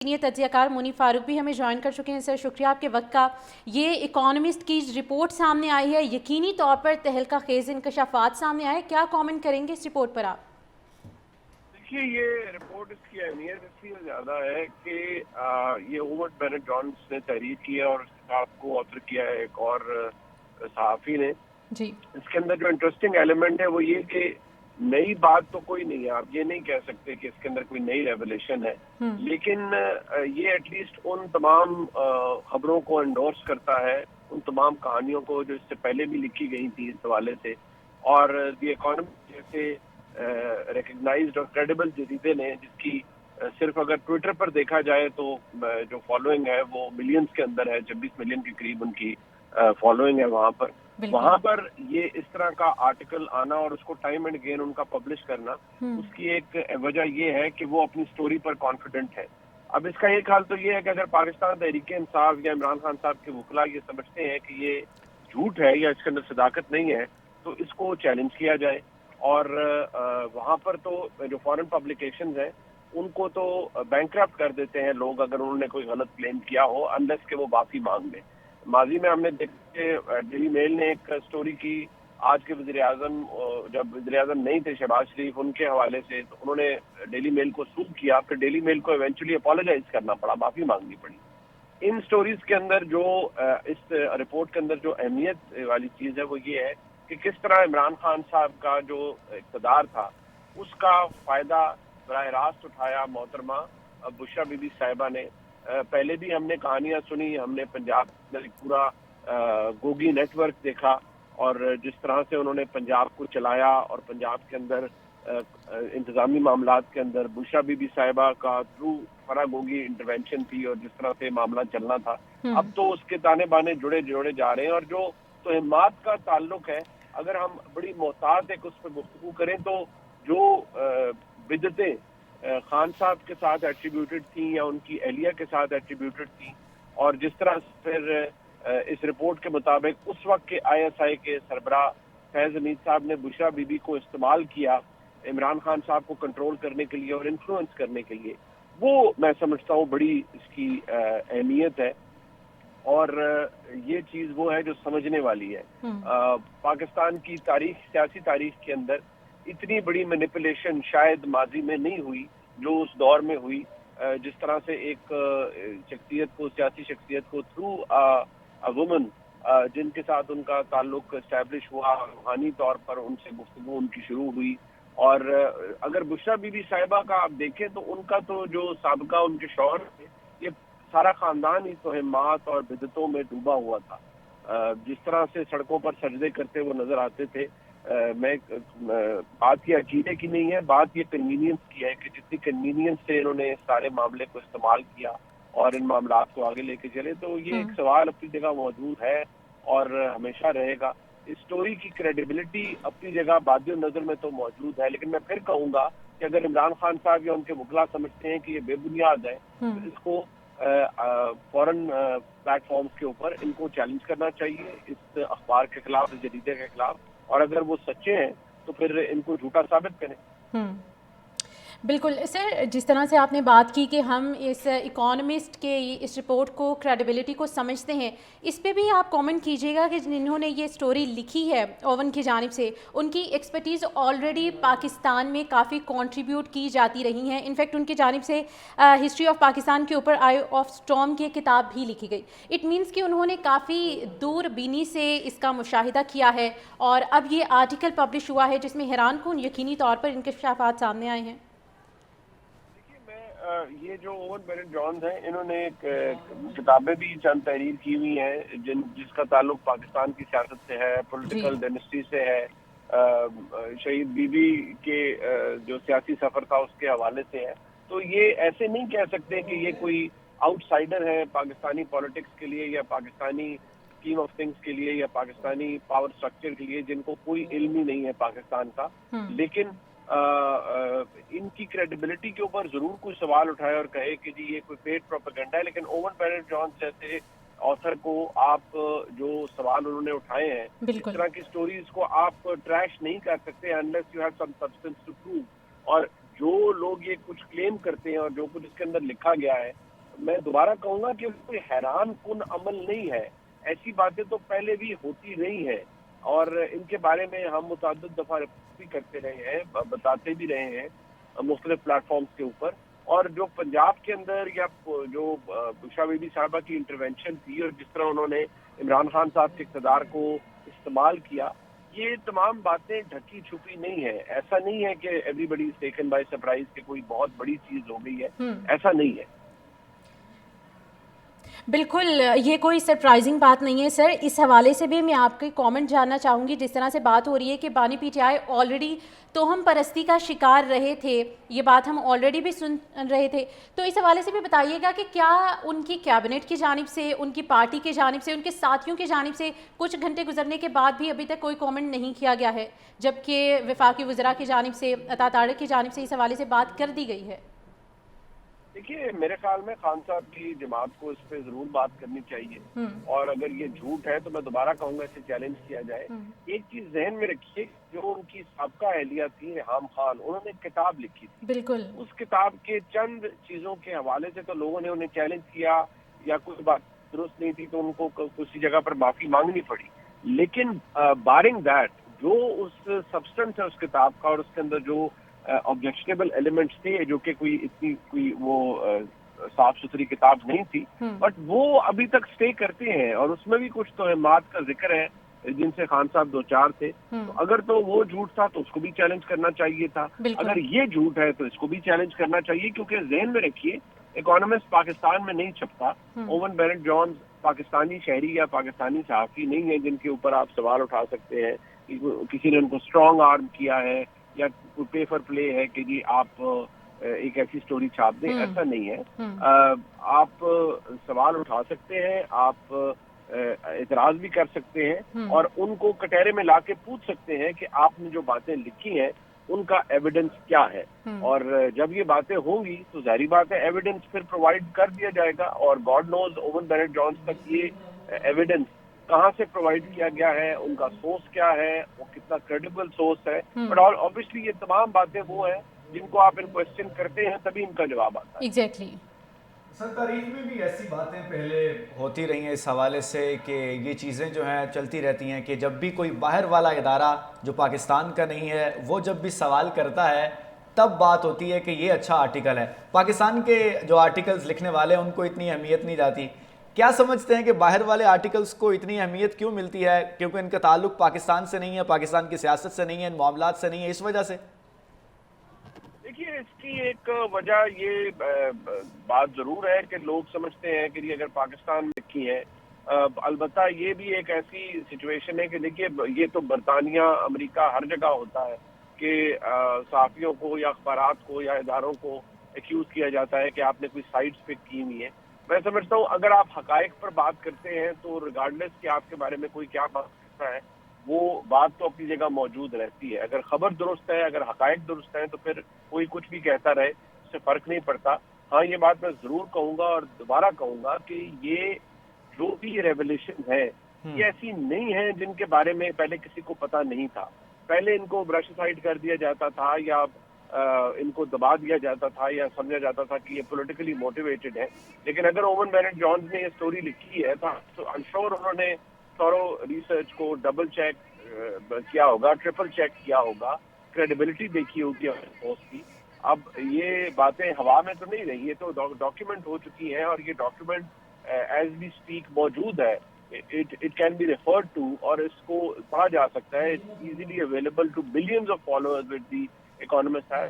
Senior तज्ज़ियाकार Munib Farooq भी हमें join कर चुके हैं। सर शुक्रिया आपके वक्त का। ये इकोनॉमिस्ट की रिपोर्ट सामने आई है, यकीनी तौर पर तहलका खेज़ इंकशाफात सामने आए, क्या कमेंट करेंगे इस रिपोर्ट पर आप? देखिए, ये रिपोर्ट इसकी अहमियत इसलिए ज़्यादा है कि ये ओवन बेनेट जॉन्स ने तहरीर की है और इसके साथ को ऑथर किया है एक और सहाफ़ी ने। जी। इसके अंदर जो इंटरेस्टिंग एलिमेंट है वो ये कि नई बात तो कोई नहीं है, आप ये नहीं कह सकते कि इसके अंदर कोई नई रेवलेशन है, लेकिन ये एटलीस्ट उन तमाम खबरों को एंडोर्स करता है, उन तमाम कहानियों को जो इससे पहले भी लिखी गई थी इस हवाले से। और द इकोनॉमिस्ट जैसे रिकग्नाइज्ड और क्रेडिबल जरीदे ने, जिसकी सिर्फ अगर ट्विटर पर देखा जाए तो जो फॉलोइंग है वो मिलियंस के अंदर है, 26 मिलियन के करीब उनकी फॉलोइंग है वहां पर ये इस तरह का आर्टिकल आना और उसको टाइम एंड अगेन उनका पब्लिश करना, उसकी एक वजह ये है कि वो अपनी स्टोरी पर कॉन्फिडेंट है। अब इसका एक हाल तो ये है कि अगर पाकिस्तान तहरीक इंसाफ या इमरान खान साहब के वकला ये समझते हैं कि ये झूठ है या इसके अंदर सदाकत नहीं है, तो इसको चैलेंज किया जाए। और वहां पर तो जो फॉरेन पब्लिकेशंस हैं उनको तो बैंकरप्ट कर देते हैं लोग अगर उन्होंने कोई गलत क्लेम किया हो, अनलेस के वो माफी मांग लें। माजी में हमने देखा डेली मेल ने एक स्टोरी की आज के वज़ीर आज़म, जब वज़ीर आज़म नहीं थे शहबाज शरीफ, उनके हवाले से, तो उन्होंने डेली मेल को सूट किया, फिर डेली मेल को इवेंचुअली अपोलोजाइज करना पड़ा, माफी मांगनी पड़ी। इन स्टोरीज के अंदर जो इस रिपोर्ट के अंदर जो अहमियत वाली चीज है वो ये है कि किस तरह इमरान खान साहब का जो इक़्तिदार था उसका फायदा बराह रास्त उठाया मोहतरमा बुशरा बीबी साहिबा ने। पहले भी हमने कहानियां सुनी, हमने पंजाब में पूरा गोगी नेटवर्क देखा और जिस तरह से उन्होंने पंजाब को चलाया और पंजाब के अंदर इंतजामी मामलात के अंदर बुशरा बीबी साहिबा का थ्रू फरा गोगी इंटरवेंशन थी और जिस तरह से मामला चलना था, अब तो उसके ताने बाने जुड़े जुड़े जा रहे हैं। और जो तोहमात का ताल्लुक है, अगर हम बड़ी मोहतात एक उस पर गुफ्तगू करें तो जो बिदतें खान साहब के साथ एट्रीब्यूटेड थी या उनकी अहलिया के साथ एट्रीब्यूटेड थी, और जिस तरह फिर इस रिपोर्ट के मुताबिक उस वक्त के ISI के सरबराह फैज हमीद साहब ने बुशरा बीबी को इस्तेमाल किया इमरान खान साहब को कंट्रोल करने के लिए और इन्फ्लुएंस करने के लिए, वो मैं समझता हूँ बड़ी इसकी अहमियत है। और ये चीज वो है जो समझने वाली है। पाकिस्तान की तारीख, सियासी तारीख के अंदर इतनी बड़ी मैनिपुलेशन शायद माजी में नहीं हुई जो उस दौर में हुई। जिस तरह से एक शख्सियत को, सियासी शख्सियत को थ्रू अ वुमन जिनके साथ उनका ताल्लुक एस्टैब्लिश हुआ, रूहानी तौर पर उनसे गुफ्तगू उनकी शुरू हुई। और अगर बुशरा बीबी साहिबा का आप देखें तो उनका तो जो साबका उनके शौहर थे, ये सारा खानदान ही तोहमात और बिदतों में डूबा हुआ था। जिस तरह से सड़कों पर सजदे करते वो नजर आते थे, बात ये अकीदे की नहीं है, बात ये कन्वीनियंस की है कि जितनी कन्वीनियंस से इन्होंने सारे मामले को इस्तेमाल किया और इन मामलात को आगे लेके चले, तो ये एक सवाल अपनी जगह मौजूद है और हमेशा रहेगा। इस स्टोरी की क्रेडिबिलिटी अपनी जगह बादियो नजर में तो मौजूद है, लेकिन मैं फिर कहूंगा कि अगर इमरान खान साहब या उनके वकला समझते हैं कि ये बेबुनियाद है, तो इसको फॉरेन प्लेटफॉर्म्स के ऊपर इनको चैलेंज करना चाहिए इस अखबार के खिलाफ, इस जरीदे के खिलाफ, और अगर वो सच्चे हैं तो फिर इनको झूठा साबित करें। बिल्कुल सर, जिस तरह से आपने बात की कि हम इस इकोनॉमिस्ट के इस रिपोर्ट को, क्रेडिबिलिटी को समझते हैं, इस पे भी आप कमेंट कीजिएगा कि जिन्होंने ये स्टोरी लिखी है ओवन की जानिब से, उनकी एक्सपर्टीज़ ऑलरेडी पाकिस्तान में काफ़ी कंट्रीब्यूट की जाती रही हैं। इनफैक्ट उनकी जानिब से हिस्ट्री ऑफ पाकिस्तान के ऊपर आई ऑफ स्टॉर्म की किताब भी लिखी गई। इट मीन्स कि उन्होंने काफ़ी दूरबीनी से इसका मुशाहिदा किया है और अब ये आर्टिकल पब्लिश हुआ है जिसमें हैरान कुन यकीनी तौर पर इंकशाफात सामने आए हैं। ये जो ओवन बेनेट जॉन्स हैं, इन्होंने किताबें भी चंद तहरीर की हुई हैं जिसका ताल्लुक पाकिस्तान की सियासत से है, पॉलिटिकल डायनेस्टी से है, शहीद बीबी के जो सियासी सफर था उसके हवाले से है। तो ये ऐसे नहीं कह सकते कि ये कोई आउटसाइडर है पाकिस्तानी पॉलिटिक्स के लिए या पाकिस्तानी स्कीम ऑफ थिंग्स के लिए या पाकिस्तानी पावर स्ट्रक्चर के लिए, जिनको कोई इल्म ही नहीं है पाकिस्तान का। लेकिन इनकी क्रेडिबिलिटी के ऊपर जरूर कोई सवाल उठाए और कहे कि जी ये कोई पेड प्रोपेगेंडा है, लेकिन ओवन बेनेट जॉन्स जैसे ऑथर को आप जो सवाल उन्होंने उठाए हैं, इस तरह की स्टोरीज को आप ट्रैश नहीं कर सकते unless you have some substance to prove. और जो लोग ये कुछ क्लेम करते हैं और जो कुछ इसके अंदर लिखा गया है मैं दोबारा कहूंगा कि कोई हैरान कुन अमल नहीं है, ऐसी बातें तो पहले भी होती रही हैं और इनके बारे में हम मुतअद्दिद दफा भी करते रहे हैं, बताते भी रहे हैं मुख्तलिफ प्लेटफॉर्म्स के ऊपर। और जो पंजाब के अंदर या जो बुशरा बीबी साहबा की इंटरवेंशन थी और जिस तरह उन्होंने इमरान खान साहब के इक़्तिदार को इस्तेमाल किया, ये तमाम बातें ढकी छुपी नहीं है। ऐसा नहीं है कि everybody is taken by surprise कि कोई बहुत बड़ी चीज हो गई है, ऐसा नहीं है। बिल्कुल, ये कोई सरप्राइजिंग बात नहीं है सर। इस हवाले से भी मैं आपके कमेंट जानना चाहूँगी। जिस तरह से बात हो रही है कि बानी पीटीआई ऑलरेडी तोहम परस्ती का शिकार रहे थे, ये बात हम ऑलरेडी भी सुन रहे थे, तो इस हवाले से भी बताइएगा कि क्या उनकी कैबिनेट की जानिब से, उनकी पार्टी की जानिब से, उनके साथियों की जानिब से कुछ घंटे गुजरने के बाद भी अभी तक कोई कमेंट नहीं किया गया है, जबकि वफाकी वज़रा की जानिब से, अता तारिक की जानिब से इस हवाले से बात कर दी गई है? देखिए, मेरे ख्याल में खान साहब की जमात को इस पे जरूर बात करनी चाहिए और अगर ये झूठ है तो मैं दोबारा कहूंगा इसे चैलेंज किया जाए। एक चीज जहन में रखिए, जो उनकी साबका अहलिया थी रेहाम खान, उन्होंने एक किताब लिखी थी। बिल्कुल। उस किताब के चंद चीजों के हवाले से तो लोगों ने उन्हें चैलेंज किया या कुछ बात दुरुस्त नहीं थी तो उनको किसी जगह पर माफी मांगनी पड़ी। लेकिन बारिंग दैट, जो उस सब्सटेंस है उस किताब का और उसके अंदर जो ऑब्जेक्शनेबल एलिमेंट्स थे, जो कि कोई वो साफ सुथरी किताब नहीं थी, बट वो अभी तक स्टे करते हैं और उसमें भी कुछ तोहमात का जिक्र है जिनसे खान साहब दो चार थे। तो अगर तो वो झूठ था तो उसको भी चैलेंज करना चाहिए था, अगर ये झूठ है तो इसको भी चैलेंज करना चाहिए, क्योंकि जहन में रखिए, इकोनॉमिस्ट पाकिस्तान में नहीं छपता। ओवन बेनेट जॉन्स पाकिस्तानी शहरी या पाकिस्तानी सहाफी नहीं है जिनके ऊपर आप सवाल उठा सकते हैं किसी ने उनको स्ट्रॉन्ग आर्म किया है या कोई पेपर प्ले है कि जी आप एक ऐसी स्टोरी छाप दें, ऐसा नहीं है। आप सवाल उठा सकते हैं, आप इतराज भी कर सकते हैं और उनको कटहरे में लाके पूछ सकते हैं कि आपने जो बातें लिखी हैं उनका एविडेंस क्या है। और जब ये बातें होंगी तो जाहिर बात है एविडेंस फिर प्रोवाइड कर दिया जाएगा और God knows Owen Bennett Jones तक ये एविडेंस कहाँ से प्रोवाइड किया गया है, उनका सोर्स क्या है, वो कितना क्रेडिबल सोर्स है। बट ऑब्वियसली ये तमाम बातें वो हैं जिनको आप इन क्वेश्चन करते हैं तभी इनका जवाब आता है। एग्जैक्टली। सर, तारीख में भी ऐसी बातें पहले होती रही हैं इस हवाले से कि ये चीज़ें जो हैं चलती रहती हैं कि जब भी कोई बाहर वाला इदारा जो पाकिस्तान का नहीं है वो जब भी सवाल करता है तब बात होती है कि ये अच्छा आर्टिकल है। पाकिस्तान के जो आर्टिकल्स लिखने वाले हैं उनको इतनी अहमियत नहीं जाती। क्या समझते हैं कि बाहर वाले आर्टिकल्स को इतनी अहमियत क्यों मिलती है? क्योंकि इनका ताल्लुक पाकिस्तान से नहीं है, पाकिस्तान की सियासत से नहीं है, इन मामलात से नहीं है, इस वजह से? देखिए, इसकी एक वजह ये बात जरूर है कि लोग समझते हैं कि अगर पाकिस्तान में की है, अलबत्ता ये भी एक ऐसी सिचुएशन है कि देखिए ये तो बरतानिया अमेरिका हर जगह होता है कि सहाफियों को या अखबारात को या इदारों को एक्यूज किया जाता है कि आपने कोई साइट्स पिक की हुई है। मैं समझता हूँ अगर आप हकायक पर बात करते हैं तो रिगार्डलेस कि आपके बारे में कोई क्या बात करता है, वो बात तो अपनी जगह मौजूद रहती है। अगर खबर दुरुस्त है, अगर हकायक दुरुस्त है, तो फिर कोई कुछ भी कहता रहे, उससे फर्क नहीं पड़ता। हाँ, ये बात मैं जरूर कहूंगा और दोबारा कहूंगा कि ये जो भी रेवोल्यूशन है ये ऐसी नहीं है जिनके बारे में पहले किसी को पता नहीं था। पहले इनको ब्रश साइड कर दिया जाता था या इनको दबा दिया जाता था या समझा जाता था कि ये पॉलिटिकली मोटिवेटेड है। लेकिन अगर ओवन बेनेट जॉन्स ने ये स्टोरी लिखी है तो आई एम श्योर उन्होंने थॉरो रिसर्च को डबल चेक किया होगा, ट्रिपल चेक किया होगा, क्रेडिबिलिटी देखी होगी पोस्ट की। अब ये बातें हवा में तो नहीं रही, ये तो डॉक्यूमेंट हो चुकी हैं और ये डॉक्यूमेंट एज वी स्पीक मौजूद है। It can be referred to और इसको पढ़ा जा सकता है। It's easily available to billions of followers with the Economist है।